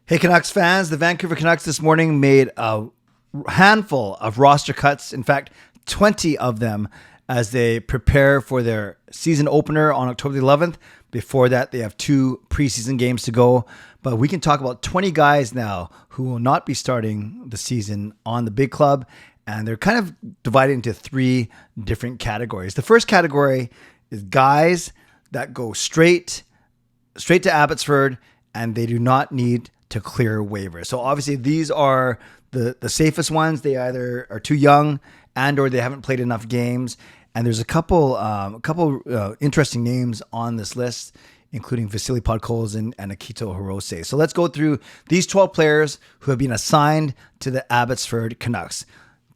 Hey Canucks fans, the Vancouver Canucks this morning made a handful of roster cuts. In fact, 20 of them as they prepare for their season opener on October the 11th. Before that, they have 2 preseason games to go. But we can talk about 20 guys now who will not be starting the season on the big club. And they're kind of divided into 3 different categories. The first category is guys that go straight to Abbotsford and they do not need to clear waivers. So obviously these are the safest ones. They either are too young and or they haven't played enough games. And there's a couple interesting names on this list, including Vasily Podkolzin and Akito Hirose. So let's go through these 12 players who have been assigned to the Abbotsford Canucks.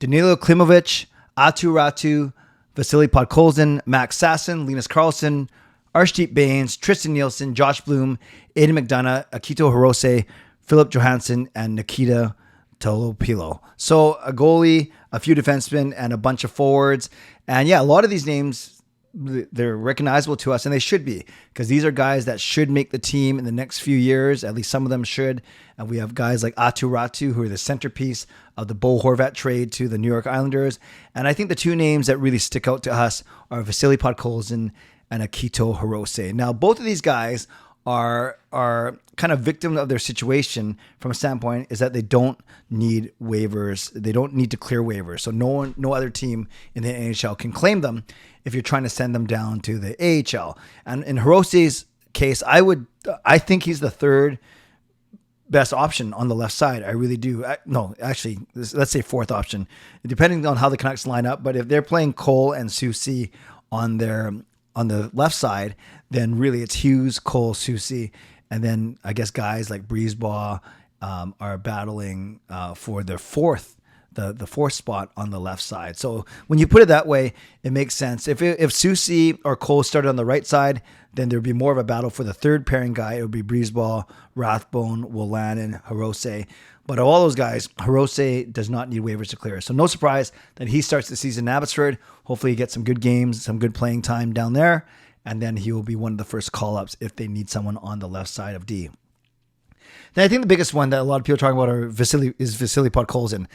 Danilo Klimovich, Atu Ratu, Vasily Podkolzin, Max Sasson, Linus Karlsson, Arshdeep Bains, Tristan Nielsen, Josh Bloom, Aidan McDonough, Akito Hirose, Philip Johansson, and Nikita Tolopilo. So a goalie, a few defensemen, and a bunch of forwards. And yeah, a lot of these names, they're recognizable to us, and they should be, because these are guys that should make the team in the next few years. At least some of them should. And we have guys like Atu Ratu, who are the centerpiece of the Bo Horvat trade to the New York Islanders. And I think the 2 names that really stick out to us are Vasily Podkolzin and Akito Hirose. Now, both of these guys are kind of victims of their situation from a standpoint is that they don't need waivers. They don't need to clear waivers. So no other team in the NHL can claim them if you're trying to send them down to the AHL. And in Hirose's case, I think he's the 3rd best option on the left side. I really do. Let's say 4th option, depending on how the Canucks line up. But if they're playing Cole and Soucy on the left side, then really it's Hughes, Cole, Soucy, and then I guess guys like Breezebaugh are battling for their 4th spot on the left side. So when you put it that way, it makes sense. If Soucy or Cole started on the right side, then there'd be more of a battle for the 3rd pairing guy. It would be Breezebaugh, Rathbone, Wolanin, Hirose. But of all those guys, Hirose does not need waivers to clear. So no surprise that he starts the season in Abbotsford. Hopefully he gets some good games, some good playing time down there. And then he will be one of the first call-ups if they need someone on the left side of D. Then I think the biggest one that a lot of people are talking about is Vasily Podkolzin.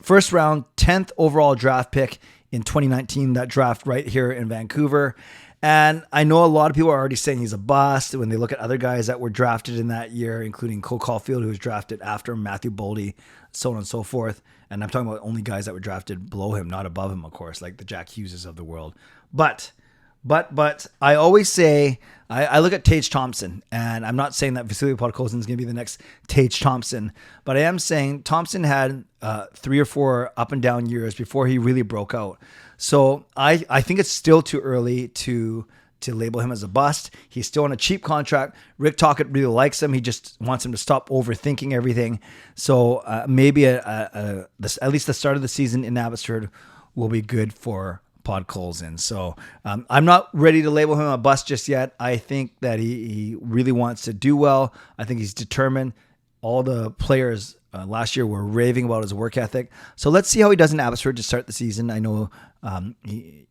First round, 10th overall draft pick in 2019, that draft right here in Vancouver. And I know a lot of people are already saying he's a bust when they look at other guys that were drafted in that year, including Cole Caulfield, who was drafted after Matthew Boldy, so on and so forth. And I'm talking about only guys that were drafted below him, not above him, of course, like the Jack Hugheses of the world. But I always say, I look at Tage Thompson, and I'm not saying that Vasily Podkolzin is going to be the next Tage Thompson, but I am saying Thompson had 3 or 4 up and down years before he really broke out. So I think it's still too early to label him as a bust. He's still on a cheap contract. Rick Tocchet really likes him. He just wants him to stop overthinking everything. So maybe at least the start of the season in Abbotsford will be good for Podkolzin. So I'm not ready to label him a bust just yet. I think that he really wants to do well. I think he's determined. All the players last year were raving about his work ethic. So let's see how he does in Abbotsford to start the season. I know we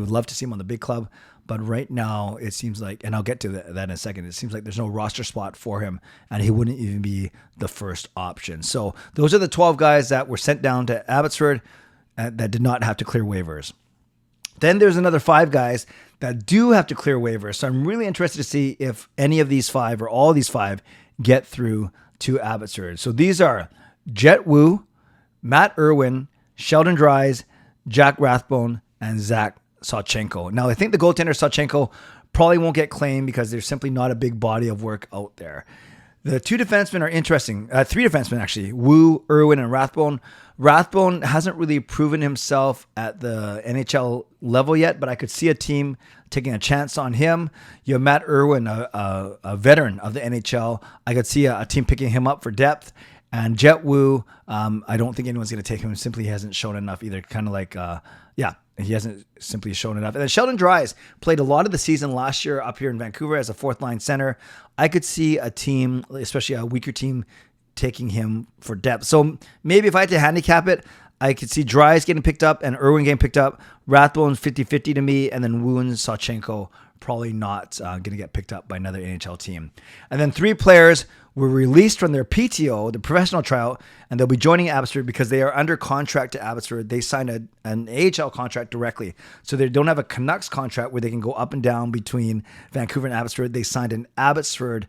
would love to see him on the big club, but right now it seems like, and I'll get to that in a second, it seems like there's no roster spot for him and he wouldn't even be the first option. So those are the 12 guys that were sent down to Abbotsford that did not have to clear waivers. Then there's another 5 guys that do have to clear waivers. So I'm really interested to see if any of these 5 or all of these 5 get through to Abbotsford. So these are Jet Wu, Matt Irwin, Sheldon Dries, Jack Rathbone, and Zach Sawchenko. Now, I think the goaltender Sawchenko probably won't get claimed because there's simply not a big body of work out there. The 2 defensemen are interesting. 3 defensemen, actually. Wu, Irwin, and Rathbone. Rathbone hasn't really proven himself at the NHL level yet, but I could see a team taking a chance on him. You have Matt Irwin, a veteran of the NHL. I could see a team picking him up for depth. And Jet Wu, I don't think anyone's going to take him. Simply hasn't shown enough either. Kind of like, he hasn't simply shown enough. And then Sheldon Dries played a lot of the season last year up here in Vancouver as a 4th-line center. I could see a team, especially a weaker team, taking him for depth. So maybe if I had to handicap it, I could see Dries getting picked up and Irwin getting picked up. Rathbone 50-50 to me, and then Wu and Sawchenko probably not going to get picked up by another NHL team. And then 3 players were released from their PTO, the professional tryout, and they'll be joining Abbotsford because they are under contract to Abbotsford. They signed an AHL contract directly. So they don't have a Canucks contract where they can go up and down between Vancouver and Abbotsford. They signed an Abbotsford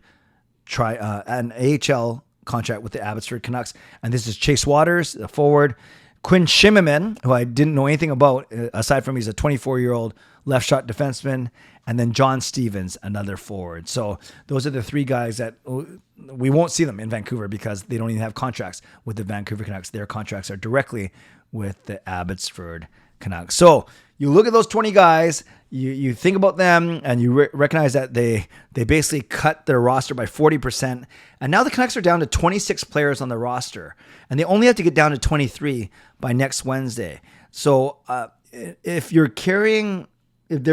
an AHL contract with the Abbotsford Canucks. And this is Chase Waters, the forward. Quinn Shimmerman, who I didn't know anything about, aside from he's a 24-year-old left shot defenseman, and then John Stevens, another forward. So those are the three guys that we won't see them in Vancouver because they don't even have contracts with the Vancouver Canucks. Their contracts are directly with the Abbotsford Canucks. So you look at those 20 guys, you think about them, and you recognize that they basically cut their roster by 40%. And now the Canucks are down to 26 players on the roster, and they only have to get down to 23 by next Wednesday. So if they're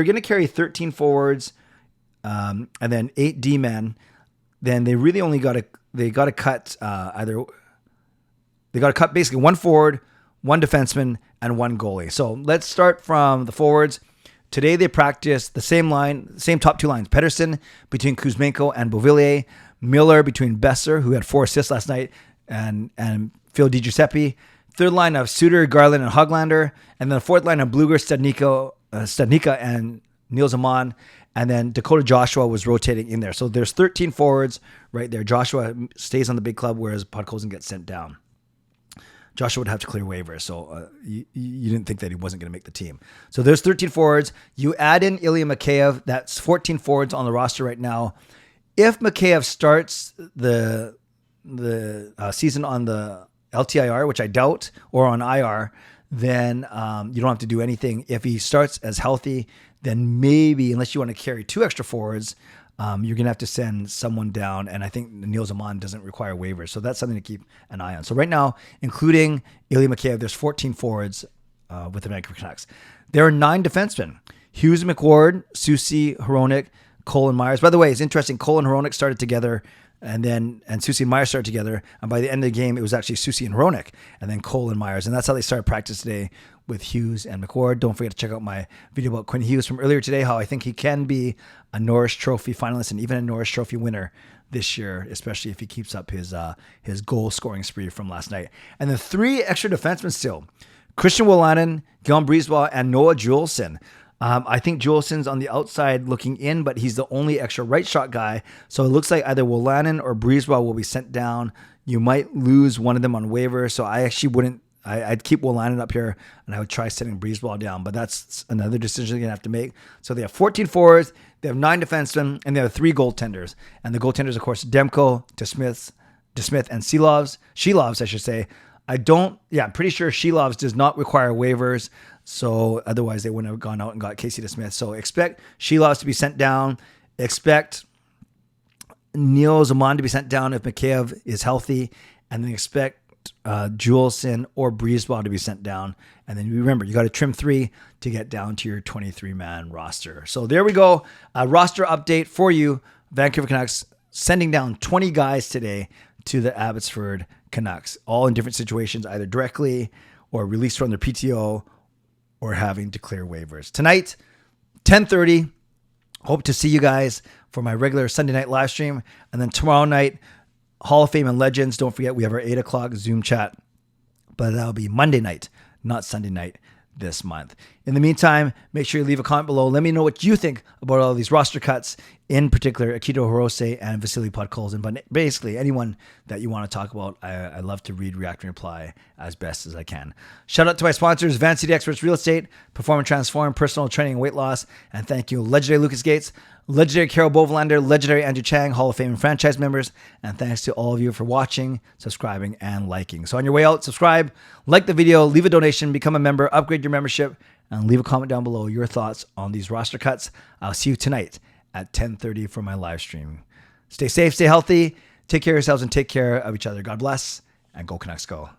going to carry 13 forwards and then 8 D-men, then they really only got to cut basically one forward, one defenseman, and one goalie. So let's start from the forwards. Today they practiced the same top two lines. Pedersen between Kuzmenko and Beauvillier. Miller between Besser, who had 4 assists last night, and Phil DiGiuseppe. Third line of Suter, Garland, and Höglander. And then the fourth line of Bluger, Stadnica, and Niels Amon. And then Dakota Joshua was rotating in there. So there's 13 forwards right there. Joshua stays on the big club, whereas Podkolzin gets sent down. Joshua would have to clear waivers, so you didn't think that he wasn't going to make the team. So there's 13 forwards. You add in Ilya Mikheyev. That's 14 forwards on the roster right now. If Mikheyev starts the season on the LTIR, which I doubt, or on IR, then you don't have to do anything. If he starts as healthy, then maybe, unless you want to carry 2 extra forwards, you're going to have to send someone down. And I think Niels Amon doesn't require waivers. So that's something to keep an eye on. So right now, including Ilya Mikheyev, there's 14 forwards with the Vancouver Canucks. There are 9 defensemen. Hughes, McWard, Susie, Hronek, Cole, and Myers. By the way, it's interesting. Cole and Hronek started together, and Susie and Myers started together. And by the end of the game, it was actually Susie and Hronek, and then Cole and Myers. And that's how they started practice today with Hughes and McWard. Don't forget to check out my video about Quinn Hughes from earlier today, how I think he can be a Norris Trophy finalist and even a Norris Trophy winner this year, especially if he keeps up his goal scoring spree from last night. And the 3 extra defensemen still, Christian Wolanin, Guillaume Brisebois, and Noah Juleson. I think Julesen's on the outside looking in, but he's the only extra right shot guy. So it looks like either Wolanin or Brisebois will be sent down. You might lose one of them on waivers. So I actually wouldn't. I'd keep Wolanin up here, and I would try sending Brisebois down. But that's another decision they're going to have to make. So they have 14 forwards, they have 9 defensemen, and they have 3 goaltenders. And the goaltenders, of course, Demko, DeSmith, and Shelovs, I should say. I'm pretty sure Shelovs does not require waivers. So otherwise they wouldn't have gone out and got Casey DeSmith. So expect Shelovs to be sent down. Expect Niels Amon to be sent down if Mikheyev is healthy. And then expect Juleson or Brisebois to be sent down. And then remember, you got to trim 3 to get down to your 23-man roster. So there we go. A roster update for you. Vancouver Canucks sending down 20 guys today to the Abbotsford Canucks, all in different situations, either directly or released from their PTO or having to clear waivers. Tonight, 10:30, hope to see you guys for my regular Sunday night live stream. And then tomorrow night, Hall of Fame and Legends. Don't forget, we have our 8 o'clock Zoom chat, but that'll be Monday night, not Sunday night this month. In the meantime, make sure you leave a comment below. Let me know what you think about all these roster cuts, in particular Akito, Hirose, and Vasily Podkolzin. But basically, anyone that you want to talk about, I love to read, react, and reply as best as I can. Shout out to my sponsors, Van City Experts Real Estate, Perform and Transform, Personal Training and Weight Loss. And thank you, legendary Lucas Gates, legendary Carol Bovenlander, legendary Andrew Chang, Hall of Fame and franchise members. And thanks to all of you for watching, subscribing, and liking. So on your way out, subscribe, like the video, leave a donation, become a member, upgrade your membership, and leave a comment down below your thoughts on these roster cuts. I'll see you tonight at 10:30 for my live stream. Stay safe, stay healthy, take care of yourselves, and take care of each other. God bless, and go Canucks go.